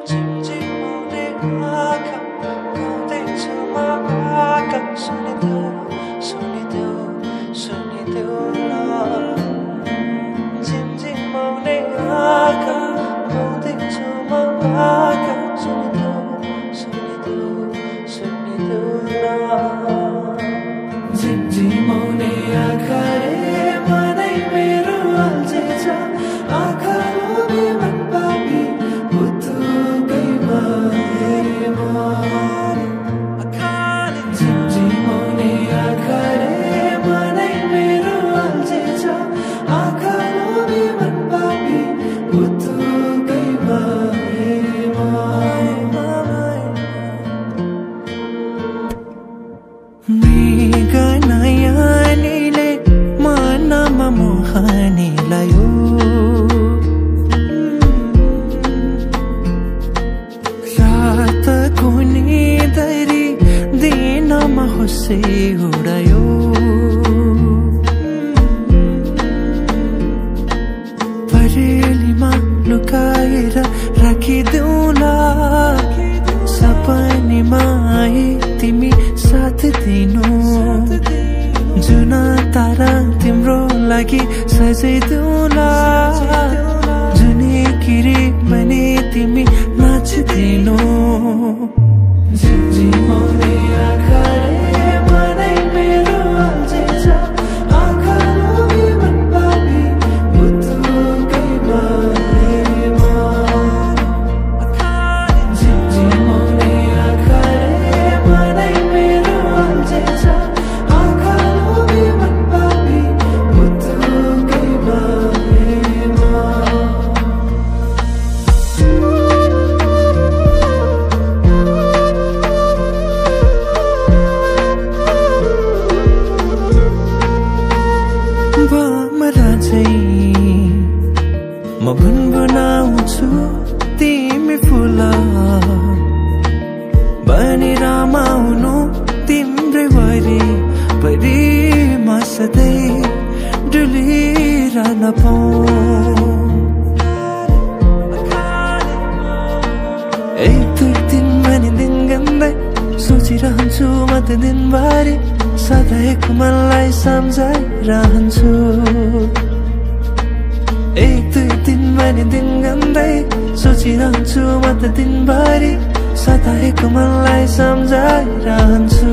झिमझिमाउने आँखा गाउँदैछु म भाका सुनिदेऊ सुनिदेऊ सुनिदेऊ न झिमझिमाउने आँखा गाउँदैछु म भाका सुनिदेऊ सुनिदेऊ सुनिदेऊ न झिमझिमाउने आँखा रे मनै मेरो अल्झेछ आँखा लोभी मन पापी बुतुकैमा झिमझिमाउने आँखा रे मनै मेरो अल्झेछ आँखा लोभी मन पापी बुतुकैमा मृगनयनीले मनमा मोहनी लायो रातको निदरी दिनमा होसे उडायो परेलीमा लुकाएर राखिदेऊला सपनीमा आए तिमी साथ दिनु जुन तारा तिम्रो लागि सजाइदेऊला जुनै किरी भने तिमी नाचिदिनु झिमझिमाउने आँखा रे मनै मेरो अल्झेछ आँखा लोभी मन पापी बुतुकैमा झिमझिमाउने आँखा रे मनै मेरो अल्झेछ आँखा लोभी मन पापी बुतुकैमा भमरा चाहिँ म गुनगुनाउँछु तिमी फुल बनी रमाउनु तिम्रै वरिपरिमा सधैँ डुलिरहन पाऊँ एक दुई दिन भने दिन गन्दै सोचिरहन्छु म त दिनभरि सधैँको मनलाई सम्झाइरहन्छु एक दुई दिन भने दिन गन्दै सोचिरहन्छु म त दिनभरि सधैँको मनलाई सम्झाइरहन्छु